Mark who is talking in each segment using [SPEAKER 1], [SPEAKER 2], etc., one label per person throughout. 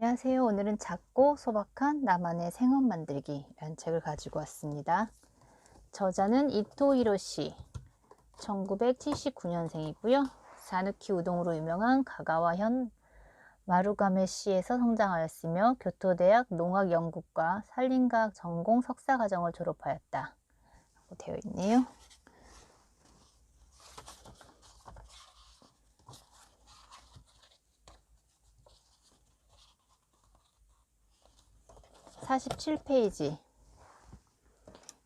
[SPEAKER 1] 안녕하세요. 오늘은 작고 소박한 나만의 생업 만들기라는 책을 가지고 왔습니다. 저자는 이토 히로시, 1979년생이고요. 사누키 우동으로 유명한 가가와현 마루가메시에서 성장하였으며 교토대학 농학연구과 산림과학 전공 석사과정을 졸업하였다. 라고 되어 있네요. 47페이지.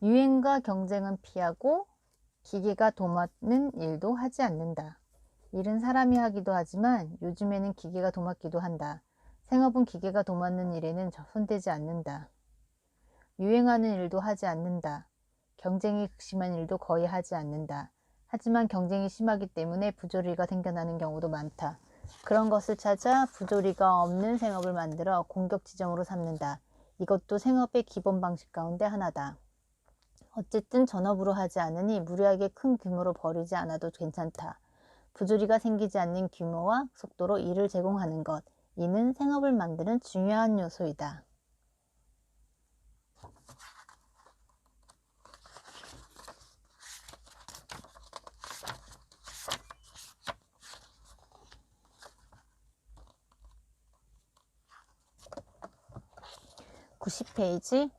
[SPEAKER 1] 유행과 경쟁은 피하고 기계가 도맡는 일도 하지 않는다. 일은 사람이 하기도 하지만 요즘에는 기계가 도맡기도 한다. 생업은 기계가 도맡는 일에는 손대지 않는다. 유행하는 일도 하지 않는다. 경쟁이 극심한 일도 거의 하지 않는다. 하지만 경쟁이 심하기 때문에 부조리가 생겨나는 경우도 많다. 그런 것을 찾아 부조리가 없는 생업을 만들어 공격 지점으로 삼는다. 이것도 생업의 기본 방식 가운데 하나다. 어쨌든 전업으로 하지 않으니 무리하게 큰 규모로 벌이지 않아도 괜찮다. 부조리가 생기지 않는 규모와 속도로 일을 제공하는 것, 이는 생업을 만드는 중요한 요소이다. (90페이지)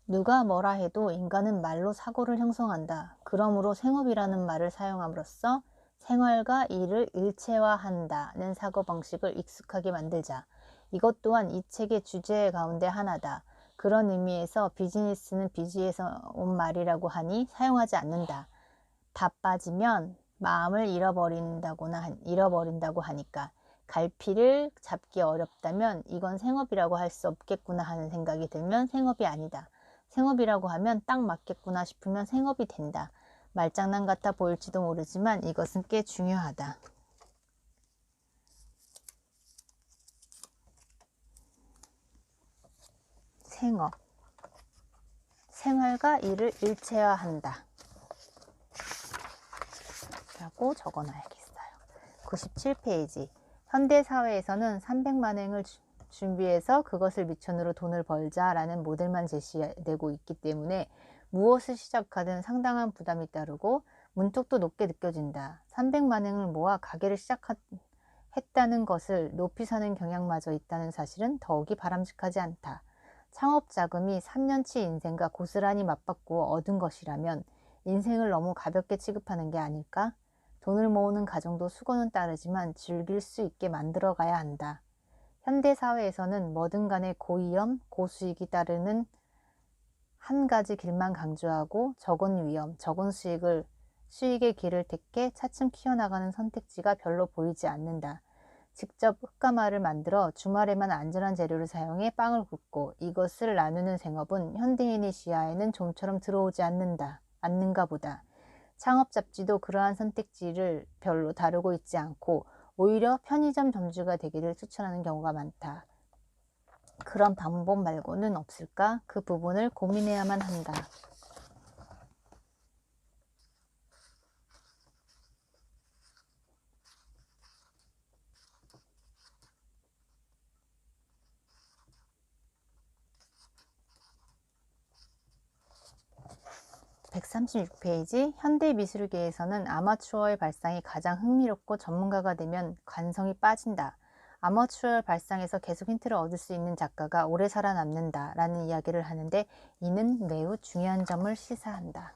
[SPEAKER 1] 누가 뭐라 해도 인간은 말로 사고를 형성한다. 그러므로 생업이라는 말을 사용함으로써 생활과 일을 일체화한다는 사고방식을 익숙하게 만들자. 이것 또한 이 책의 주제 가운데 하나다. 그런 의미에서 비즈니스는 비즈에서 온 말이라고 하니 사용하지 않는다. 다 빠지면 마음을 잃어버린다고 하니까. 갈피를 잡기 어렵다면 이건 생업이라고 할 수 없겠구나 하는 생각이 들면 생업이 아니다. 생업이라고 하면 딱 맞겠구나 싶으면 생업이 된다. 말장난 같아 보일지도 모르지만 이것은 꽤 중요하다. 생업. 생활과 일을 일체화한다. 라고 적어놔야겠어요. 97페이지. 현대사회에서는 300만행을 준비해서 그것을 미천으로 돈을 벌자라는 모델만 제시되고 있기 때문에 무엇을 시작하든 상당한 부담이 따르고 문턱도 높게 느껴진다. 300만행을 모아 가게를 시작했다는 것을 높이 사는 경향마저 있다는 사실은 더욱이 바람직하지 않다. 창업 자금이 3년치 인생과 고스란히 맞바꾸어 얻은 것이라면 인생을 너무 가볍게 취급하는 게 아닐까? 돈을 모으는 과정도 수고는 따르지만 즐길 수 있게 만들어 가야 한다. 현대사회에서는 뭐든 간에 고위험, 고수익이 따르는 한 가지 길만 강조하고 적은 위험, 적은 수익의 길을 택해 차츰 키워나가는 선택지가 별로 보이지 않는다. 직접 흑가마를 만들어 주말에만 안전한 재료를 사용해 빵을 굽고 이것을 나누는 생업은 현대인의 시야에는 좀처럼 들어오지 않는가 보다. 창업 잡지도 그러한 선택지를 별로 다루고 있지 않고 오히려 편의점 점주가 되기를 추천하는 경우가 많다. 그런 방법 말고는 없을까? 그 부분을 고민해야만 한다. (136페이지) 현대미술계에서는 아마추어의 발상이 가장 흥미롭고 전문가가 되면 관성이 빠진다. 아마추어의 발상에서 계속 힌트를 얻을 수 있는 작가가 오래 살아남는다 라는 이야기를 하는데 이는 매우 중요한 점을 시사한다.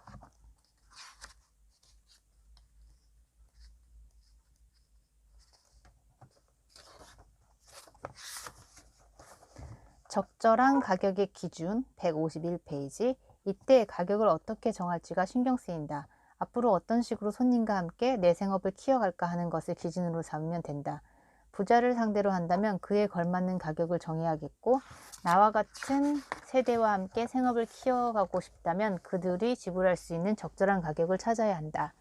[SPEAKER 1] 적절한 가격의 기준 (151페이지) 이때 가격을 어떻게 정할지가 신경 쓰인다. 앞으로 어떤 식으로 손님과 함께 내 생업을 키워갈까 하는 것을 기준으로 삼으면 된다. 부자를 상대로 한다면 그에 걸맞는 가격을 정해야겠고 나와 같은 세대와 함께 생업을 키워가고 싶다면 그들이 지불할 수 있는 적절한 가격을 찾아야 한다.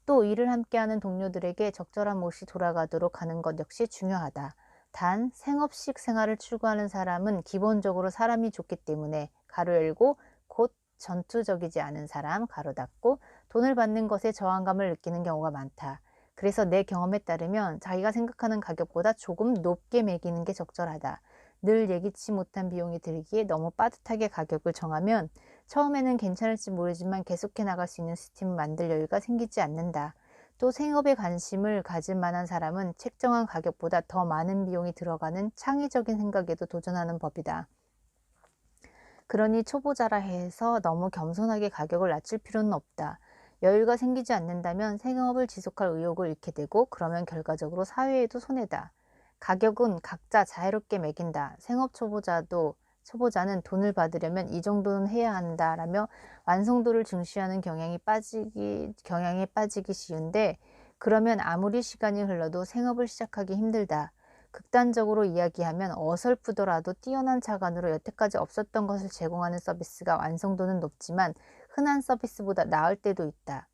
[SPEAKER 1] 또 일을 함께하는 동료들에게 적절한 몫이 돌아가도록 하는 것 역시 중요하다. 단 생업식 생활을 추구하는 사람은 기본적으로 사람이 좋기 때문에 가로 열고 곧 전투적이지 않은 사람 가로 닫고 돈을 받는 것에 저항감을 느끼는 경우가 많다. 그래서 내 경험에 따르면 자기가 생각하는 가격보다 조금 높게 매기는 게 적절하다. 늘 예기치 못한 비용이 들기에 너무 빠듯하게 가격을 정하면 처음에는 괜찮을지 모르지만 계속해 나갈 수 있는 시스템을 만들 여유가 생기지 않는다. 또 생업에 관심을 가질 만한 사람은 책정한 가격보다 더 많은 비용이 들어가는 창의적인 생각에도 도전하는 법이다. 그러니 초보자라 해서 너무 겸손하게 가격을 낮출 필요는 없다. 여유가 생기지 않는다면 생업을 지속할 의욕을 잃게 되고 그러면 결과적으로 사회에도 손해다. 가격은 각자 자유롭게 매긴다. 생업 초보자는 돈을 받으려면 이 정도는 해야 한다라며 완성도를 중시하는 경향에 빠지기 쉬운데 그러면 아무리 시간이 흘러도 생업을 시작하기 힘들다. 극단적으로 이야기하면 어설프더라도 뛰어난 자간으로 여태까지 없었던 것을 제공하는 서비스가 완성도는 높지만 흔한 서비스보다 나을 때도 있다.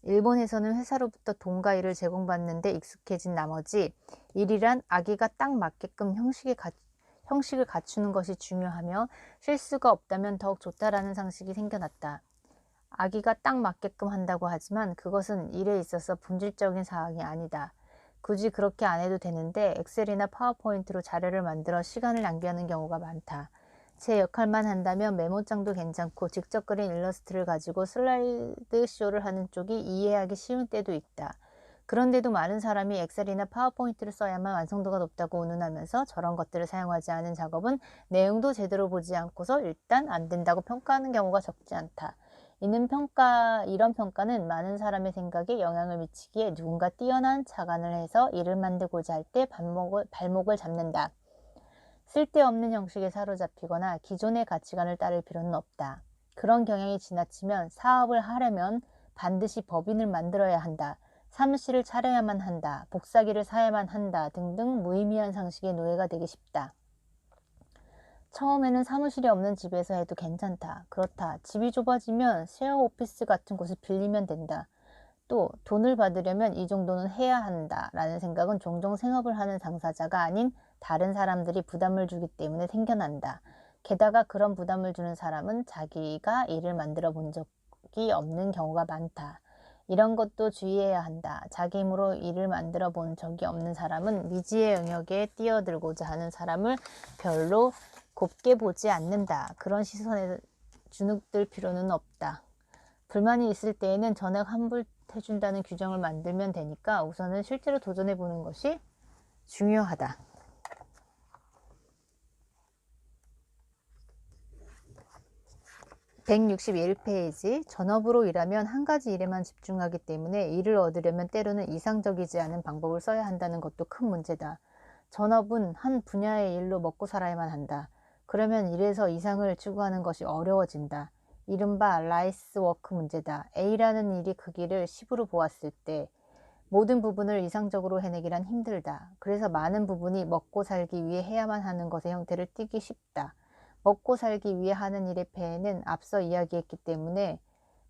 [SPEAKER 1] 일본에서는 회사로부터 돈과 일을 제공받는 데 익숙해진 나머지 일이란 아기가 딱 맞게끔 형식을 갖추는 것이 중요하며 실수가 없다면 더욱 좋다라는 상식이 생겨났다. 아기가 딱 맞게끔 한다고 하지만 그것은 일에 있어서 본질적인 사항이 아니다. 굳이 그렇게 안 해도 되는데 엑셀이나 파워포인트로 자료를 만들어 시간을 낭비하는 경우가 많다. 제 역할만 한다면 메모장도 괜찮고 직접 그린 일러스트를 가지고 슬라이드 쇼를 하는 쪽이 이해하기 쉬운 때도 있다. 그런데도 많은 사람이 엑셀이나 파워포인트를 써야만 완성도가 높다고 운운하면서 저런 것들을 사용하지 않은 작업은 내용도 제대로 보지 않고서 일단 안 된다고 평가하는 경우가 적지 않다. 이런 평가는 많은 사람의 생각에 영향을 미치기에 누군가 뛰어난 자간을 해서 일을 만들고자 할 때 발목을 잡는다. 쓸데없는 형식에 사로잡히거나 기존의 가치관을 따를 필요는 없다. 그런 경향이 지나치면 사업을 하려면 반드시 법인을 만들어야 한다. 사무실을 차려야만 한다. 복사기를 사야만 한다. 등등 무의미한 상식의 노예가 되기 쉽다. 처음에는 사무실이 없는 집에서 해도 괜찮다. 그렇다. 집이 좁아지면 쉐어 오피스 같은 곳을 빌리면 된다. 또 돈을 받으려면 이 정도는 해야 한다 라는 생각은 종종 생업을 하는 당사자가 아닌 다른 사람들이 부담을 주기 때문에 생겨난다. 게다가 그런 부담을 주는 사람은 자기가 일을 만들어 본 적이 없는 경우가 많다. 이런 것도 주의해야 한다. 자기 힘으로 일을 만들어 본 적이 없는 사람은 미지의 영역에 뛰어들고자 하는 사람을 별로 곱게 보지 않는다. 그런 시선에 주눅들 필요는 없다. 불만이 있을 때에는 전액 환불해준다는 규정을 만들면 되니까 우선은 실제로 도전해보는 것이 중요하다. 161페이지 전업으로 일하면 한 가지 일에만 집중하기 때문에 일을 얻으려면 때로는 이상적이지 않은 방법을 써야 한다는 것도 큰 문제다. 전업은 한 분야의 일로 먹고 살아야만 한다. 그러면 일에서 이상을 추구하는 것이 어려워진다. 이른바 라이스 워크 문제다. A라는 일이 크기를 10으로 보았을 때 모든 부분을 이상적으로 해내기란 힘들다. 그래서 많은 부분이 먹고 살기 위해 해야만 하는 것의 형태를 띠기 쉽다. 먹고 살기 위해 하는 일의 폐해는 앞서 이야기했기 때문에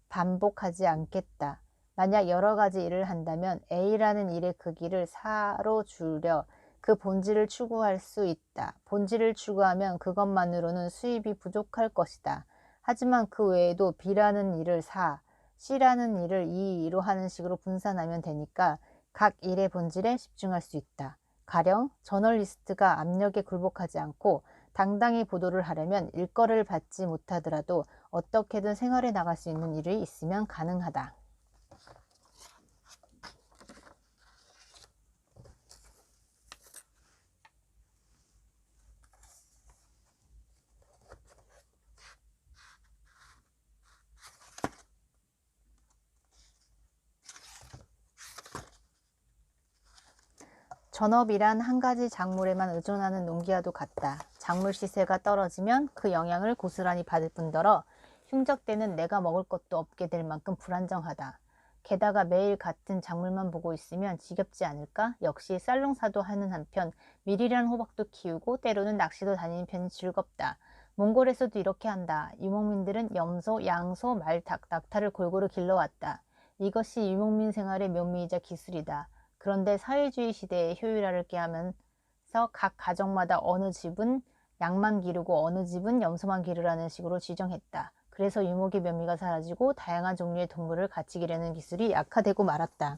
[SPEAKER 1] 반복하지 않겠다. 만약 여러 가지 일을 한다면 A라는 일의 크기를 4로 줄여 그 본질을 추구할 수 있다. 본질을 추구하면 그것만으로는 수입이 부족할 것이다. 하지만 그 외에도 B라는 일을 4, C라는 일을 2로 하는 식으로 분산하면 되니까 각 일의 본질에 집중할 수 있다. 가령 저널리스트가 압력에 굴복하지 않고 당당히 보도를 하려면 일거를 받지 못하더라도 어떻게든 생활에 나갈 수 있는 일이 있으면 가능하다. 전업이란 한 가지 작물에만 의존하는 농기와도 같다. 작물 시세가 떨어지면 그 영향을 고스란히 받을 뿐더러 흉적되는 내가 먹을 것도 없게 될 만큼 불안정하다. 게다가 매일 같은 작물만 보고 있으면 지겹지 않을까? 역시 쌀농사도 하는 한편 밀이란 호박도 키우고 때로는 낚시도 다니는 편이 즐겁다. 몽골에서도 이렇게 한다. 유목민들은 염소, 양소, 말, 닭, 낙타를 골고루 길러왔다. 이것이 유목민 생활의 묘미이자 기술이다. 그런데 사회주의 시대에 효율화를 꾀하면서 각 가정마다 어느 집은 양만 기르고 어느 집은 염소만 기르라는 식으로 지정했다. 그래서 유목의 묘미가 사라지고 다양한 종류의 동물을 같이 기르는 기술이 약화되고 말았다.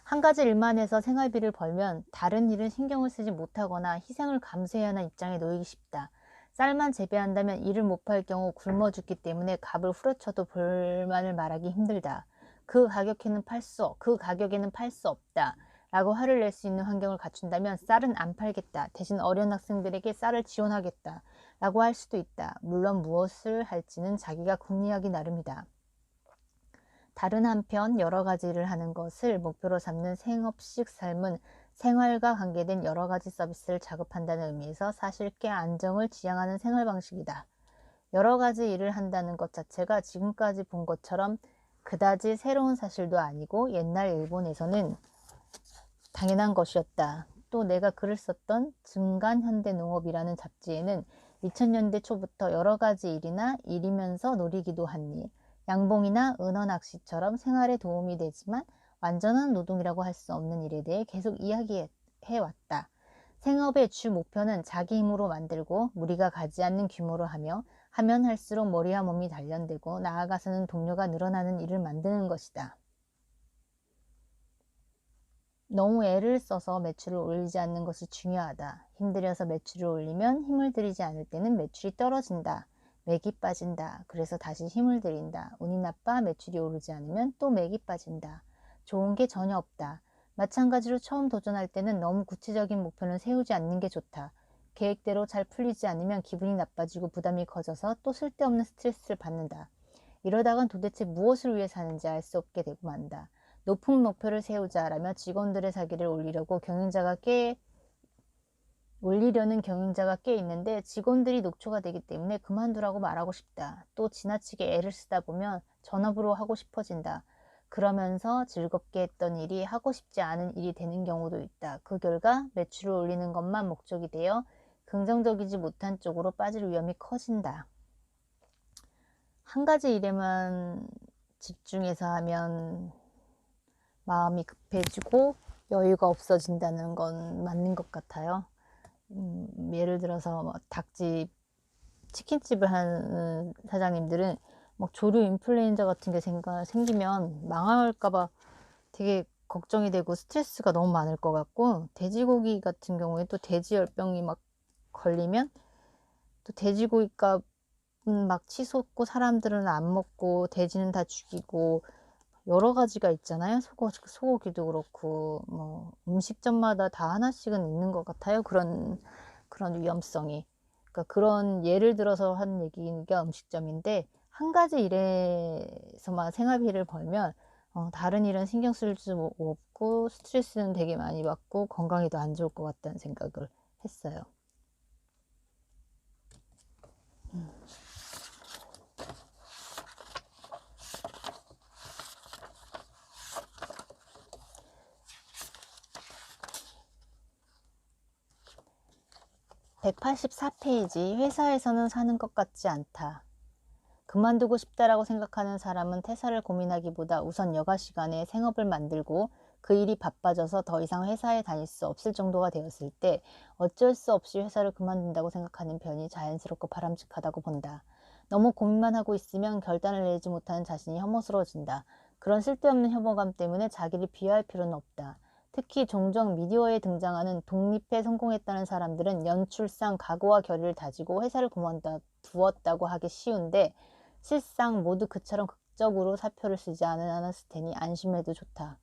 [SPEAKER 1] 한 가지 일만 해서 생활비를 벌면 다른 일은 신경을 쓰지 못하거나 희생을 감수해야 하는 입장에 놓이기 쉽다. 쌀만 재배한다면 일을 못할 경우 굶어 죽기 때문에 값을 후려쳐도 불만을 말하기 힘들다. 그 가격에는 팔 수 없다. 라고 화를 낼 수 있는 환경을 갖춘다면 쌀은 안 팔겠다. 대신 어려운 학생들에게 쌀을 지원하겠다. 라고 할 수도 있다. 물론 무엇을 할지는 자기가 궁리하기 나름이다. 다른 한편 여러 가지 일을 하는 것을 목표로 삼는 생업식 삶은 생활과 관계된 여러 가지 서비스를 자급한다는 의미에서 사실 꽤 안정을 지향하는 생활 방식이다. 여러 가지 일을 한다는 것 자체가 지금까지 본 것처럼 그다지 새로운 사실도 아니고 옛날 일본에서는 당연한 것이었다. 또 내가 글을 썼던 증간현대농업이라는 잡지에는 2000년대 초부터 여러 가지 일이나 일이면서 놀이기도 한 일, 양봉이나 은어낚시처럼 생활에 도움이 되지만 완전한 노동이라고 할 수 없는 일에 대해 계속 이야기해왔다. 생업의 주 목표는 자기 힘으로 만들고 무리가 가지 않는 규모로 하면 할수록 머리와 몸이 단련되고 나아가서는 동료가 늘어나는 일을 만드는 것이다. 너무 애를 써서 매출을 올리지 않는 것이 중요하다. 힘들여서 매출을 올리면 힘을 들이지 않을 때는 매출이 떨어진다. 맥이 빠진다. 그래서 다시 힘을 들인다. 운이 나빠 매출이 오르지 않으면 또 맥이 빠진다. 좋은 게 전혀 없다. 마찬가지로 처음 도전할 때는 너무 구체적인 목표는 세우지 않는 게 좋다. 계획대로 잘 풀리지 않으면 기분이 나빠지고 부담이 커져서 또 쓸데없는 스트레스를 받는다. 이러다간 도대체 무엇을 위해 사는지 알 수 없게 되고 만다. 높은 목표를 세우자라며 직원들의 사기를 올리려는 경영자가 꽤 있는데 직원들이 녹초가 되기 때문에 그만두라고 말하고 싶다. 또 지나치게 애를 쓰다 보면 전업으로 하고 싶어진다. 그러면서 즐겁게 했던 일이 하고 싶지 않은 일이 되는 경우도 있다. 그 결과 매출을 올리는 것만 목적이 되어 긍정적이지 못한 쪽으로 빠질 위험이 커진다. 한 가지 일에만 집중해서 하면 마음이 급해지고 여유가 없어진다는 건 맞는 것 같아요. 예를 들어서 뭐 닭집, 치킨집을 하는 사장님들은 막 조류 인플루엔자 같은 게 생기면 망할까봐 되게 걱정이 되고 스트레스가 너무 많을 것 같고, 돼지고기 같은 경우에 또 돼지열병이 막 걸리면 또 돼지고기값 막 치솟고 사람들은 안 먹고 돼지는 다 죽이고 여러 가지가 있잖아요. 소고기도 그렇고 뭐 음식점마다 다 하나씩은 있는 것 같아요. 그런 위험성이. 그러니까 그런 예를 들어서 한 얘기가 음식점인데 한 가지 일에서만 생활비를 벌면 다른 일은 신경 쓸 수 없고 스트레스는 되게 많이 받고 건강에도 안 좋을 것 같다는 생각을 했어요. 184페이지. 회사에서는 사는 것 같지 않다. 그만두고 싶다라고 생각하는 사람은 퇴사를 고민하기보다 우선 여가 시간에 생업을 만들고 그 일이 바빠져서 더 이상 회사에 다닐 수 없을 정도가 되었을 때 어쩔 수 없이 회사를 그만둔다고 생각하는 편이 자연스럽고 바람직하다고 본다. 너무 고민만 하고 있으면 결단을 내지 못하는 자신이 혐오스러워진다. 그런 쓸데없는 혐오감 때문에 자기를 비하할 필요는 없다. 특히 종종 미디어에 등장하는 독립에 성공했다는 사람들은 연출상 각오와 결의를 다지고 회사를 그만두었다고 하기 쉬운데 실상 모두 그처럼 극적으로 사표를 쓰지 않았을 테니 안심해도 좋다.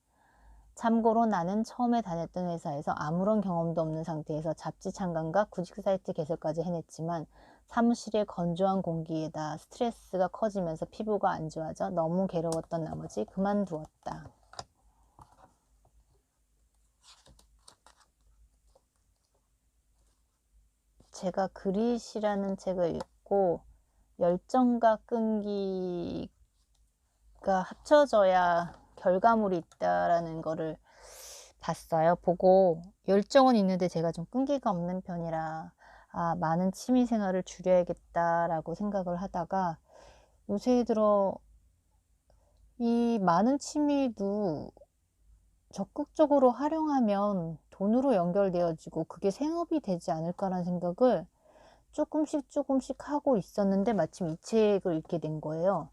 [SPEAKER 1] 참고로 나는 처음에 다녔던 회사에서 아무런 경험도 없는 상태에서 잡지 창간과 구직 사이트 개설까지 해냈지만 사무실의 건조한 공기에다 스트레스가 커지면서 피부가 안 좋아져 너무 괴로웠던 나머지 그만두었다. 제가 그릿이라는 책을 읽고 열정과 끈기가 합쳐져야 결과물이 있다라는 거를 봤어요. 보고 열정은 있는데 제가 좀 끈기가 없는 편이라 많은 취미 생활을 줄여야겠다라고 생각을 하다가 요새 들어 이 많은 취미도 적극적으로 활용하면 돈으로 연결되어지고 그게 생업이 되지 않을까라는 생각을 조금씩 하고 있었는데 마침 이 책을 읽게 된 거예요.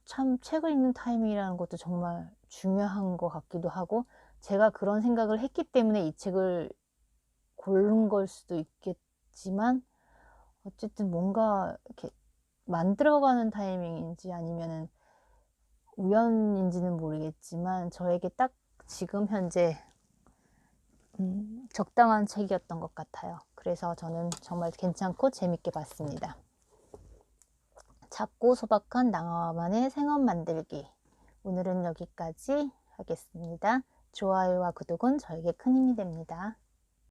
[SPEAKER 1] 참 책을 읽는 타이밍이라는 것도 정말 중요한 것 같기도 하고 제가 그런 생각을 했기 때문에 이 책을 고른 걸 수도 있겠지만 어쨌든 뭔가 이렇게 만들어가는 타이밍인지 아니면은 우연인지는 모르겠지만 저에게 딱 지금 현재 적당한 책이었던 것 같아요. 그래서 저는 정말 괜찮고 재밌게 봤습니다. 작고 소박한 낭만의 생업 만들기. 오늘은 여기까지 하겠습니다. 좋아요와 구독은 저에게 큰 힘이 됩니다.